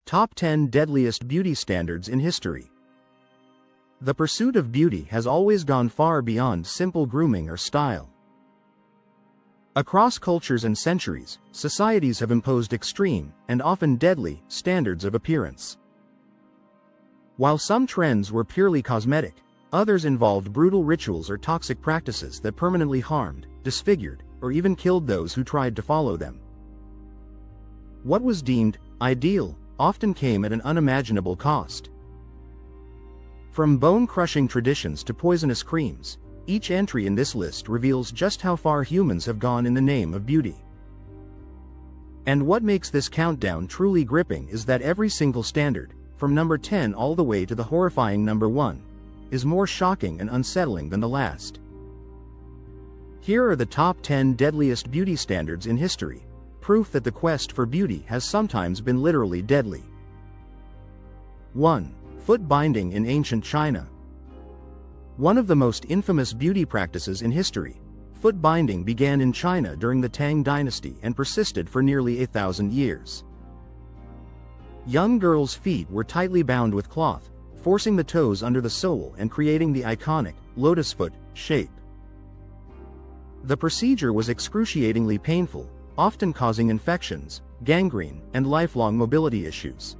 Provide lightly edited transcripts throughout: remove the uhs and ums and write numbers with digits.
Top 10 Deadliest Beauty Standards in History. The pursuit of beauty has always gone far beyond simple grooming or style. Across cultures and centuries, societies have imposed extreme, and often deadly, standards of appearance. While some trends were purely cosmetic, others involved brutal rituals or toxic practices that permanently harmed, disfigured, or even killed those who tried to follow them. What was deemed ideal often came at an unimaginable cost. From bone-crushing traditions to poisonous creams, each entry in this list reveals just how far humans have gone in the name of beauty. And what makes this countdown truly gripping is that every single standard, from number 10 all the way to the horrifying number 1, is more shocking and unsettling than the last. Here are the top 10 deadliest beauty standards in history, proof that the quest for beauty has sometimes been literally deadly. 1. Foot binding in ancient China. One of the most infamous beauty practices in history, foot binding began in China during the Tang dynasty and persisted for nearly 1,000 years. Young girls' feet were tightly bound with cloth, forcing the toes under the sole and creating the iconic lotus foot shape. The procedure was excruciatingly painful, often causing infections, gangrene, and lifelong mobility issues.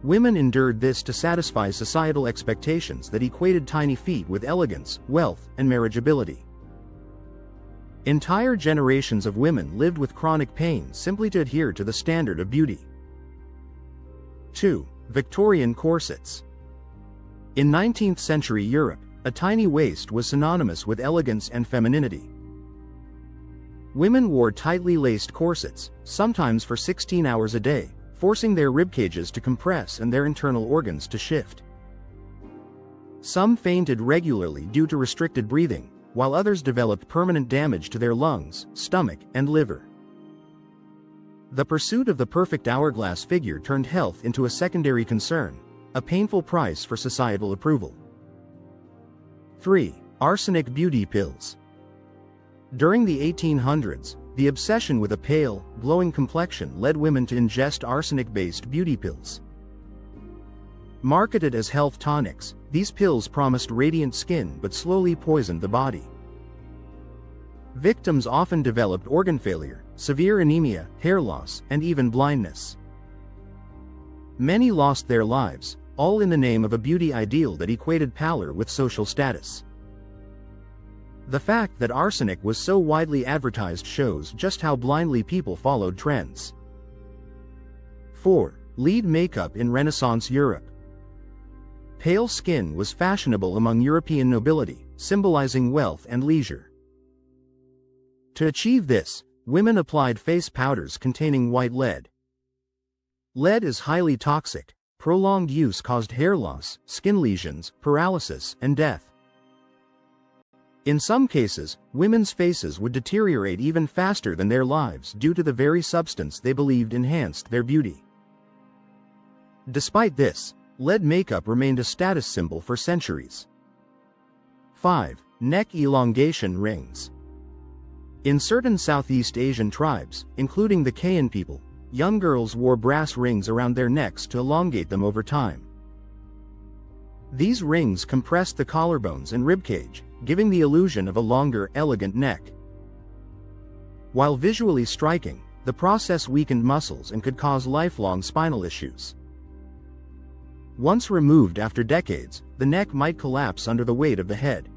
Women endured this to satisfy societal expectations that equated tiny feet with elegance, wealth, and marriageability. Entire generations of women lived with chronic pain simply to adhere to the standard of beauty. 2. Victorian corsets. In 19th century Europe, a tiny waist was synonymous with elegance and femininity. Women wore tightly laced corsets, sometimes for 16 hours a day, forcing their ribcages to compress and their internal organs to shift. Some fainted regularly due to restricted breathing, while others developed permanent damage to their lungs, stomach, and liver. The pursuit of the perfect hourglass figure turned health into a secondary concern, a painful price for societal approval. 3. Arsenic beauty pills. During the 1800s, the obsession with a pale, glowing complexion led women to ingest arsenic-based beauty pills. Marketed as health tonics, these pills promised radiant skin but slowly poisoned the body. Victims often developed organ failure, severe anemia, hair loss, and even blindness. Many lost their lives, all in the name of a beauty ideal that equated pallor with social status. The fact that arsenic was so widely advertised shows just how blindly people followed trends. 4. Lead makeup in Renaissance Europe. Pale skin was fashionable among European nobility, symbolizing wealth and leisure. To achieve this, women applied face powders containing white lead. Lead is highly toxic. Prolonged use caused hair loss, skin lesions, paralysis, and death. In some cases, women's faces would deteriorate even faster than their lives due to the very substance they believed enhanced their beauty. Despite this, lead makeup remained a status symbol for centuries. 5. Neck elongation rings. In certain Southeast Asian tribes, including the Kayan people, young girls wore brass rings around their necks to elongate them over time. These rings compressed the collarbones and ribcage, giving the illusion of a longer, elegant neck. While visually striking, the process weakened muscles and could cause lifelong spinal issues. Once removed after decades, the neck might collapse under the weight of the head.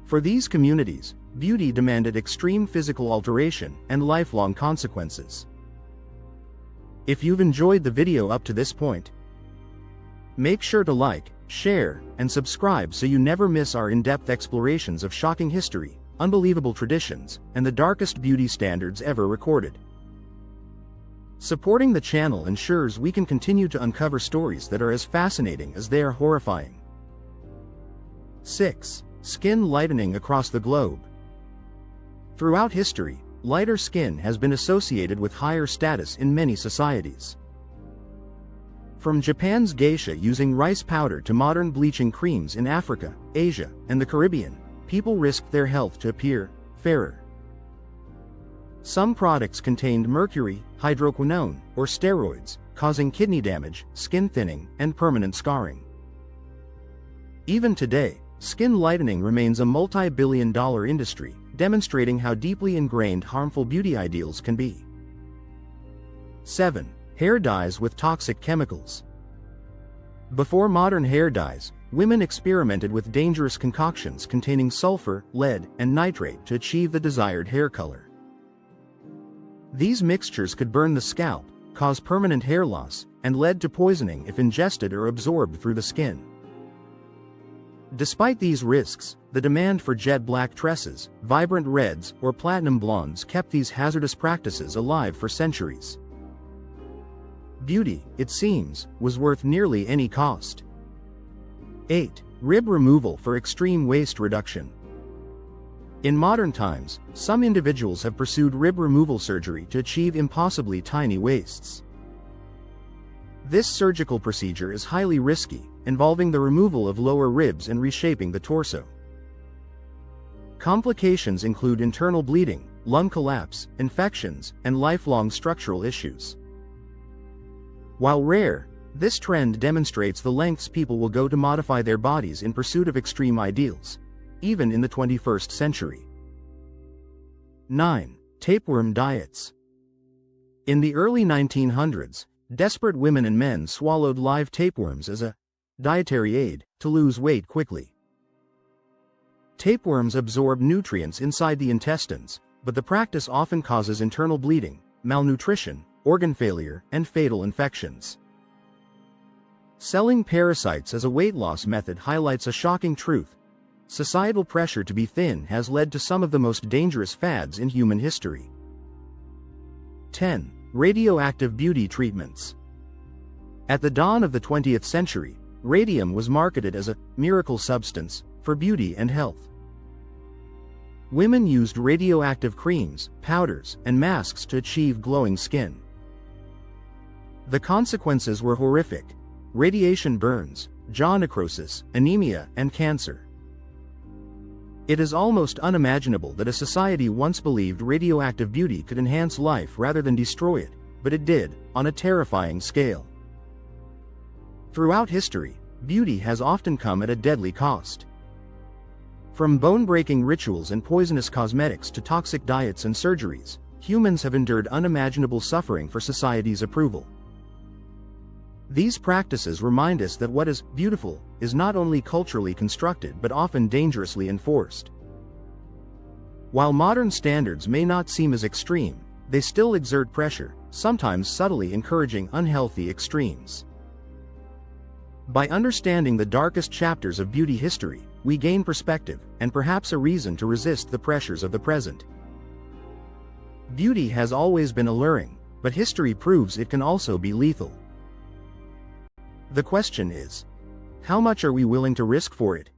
For these communities, beauty demanded extreme physical alteration and lifelong consequences. If you've enjoyed the video up to this point, make sure to like, share, and subscribe so you never miss our in-depth explorations of shocking history, unbelievable traditions, and the darkest beauty standards ever recorded. Supporting the channel ensures we can continue to uncover stories that are as fascinating as they are horrifying. 6. Skin lightening across the globe. Throughout history, lighter skin has been associated with higher status in many societies. From Japan's geisha using rice powder to modern bleaching creams in Africa, Asia, and the Caribbean, people risked their health to appear fairer. Some products contained mercury, hydroquinone, or steroids, causing kidney damage, skin thinning, and permanent scarring. Even today, skin lightening remains a multi-billion-dollar industry, demonstrating how deeply ingrained harmful beauty ideals can be. 7. Hair dyes with toxic chemicals. Before modern hair dyes, women experimented with dangerous concoctions containing sulfur, lead, and nitrate to achieve the desired hair color. These mixtures could burn the scalp, cause permanent hair loss, and led to poisoning if ingested or absorbed through the skin. Despite these risks, the demand for jet black tresses, vibrant reds, or platinum blondes kept these hazardous practices alive for centuries. Beauty, it seems, was worth nearly any cost. 8. Rib removal for extreme waist reduction. In modern times, some individuals have pursued rib removal surgery to achieve impossibly tiny waists. This surgical procedure is highly risky, involving the removal of lower ribs and reshaping the torso. Complications include internal bleeding, lung collapse, infections, and lifelong structural issues. While rare, this trend demonstrates the lengths people will go to modify their bodies in pursuit of extreme ideals, even in the 21st century. 9. Tapeworm diets. In the early 1900s, desperate women and men swallowed live tapeworms as a dietary aid to lose weight quickly. Tapeworms absorb nutrients inside the intestines, but the practice often causes internal bleeding, malnutrition, organ failure, and fatal infections. Selling parasites as a weight loss method highlights a shocking truth. Societal pressure to be thin has led to some of the most dangerous fads in human history. 10. Radioactive beauty treatments. At the dawn of the 20th century, radium was marketed as a miracle substance for beauty and health. Women used radioactive creams, powders, and masks to achieve glowing skin. The consequences were horrific: radiation burns, jaw necrosis, anemia, and cancer. It is almost unimaginable that a society once believed radioactive beauty could enhance life rather than destroy it, but it did, on a terrifying scale. Throughout history, beauty has often come at a deadly cost. From bone-breaking rituals and poisonous cosmetics to toxic diets and surgeries, humans have endured unimaginable suffering for society's approval. These practices remind us that what is beautiful is not only culturally constructed but often dangerously enforced. While modern standards may not seem as extreme, they still exert pressure, sometimes subtly encouraging unhealthy extremes. By understanding the darkest chapters of beauty history, we gain perspective, and perhaps a reason to resist the pressures of the present. Beauty has always been alluring, but history proves it can also be lethal. The question is, how much are we willing to risk for it?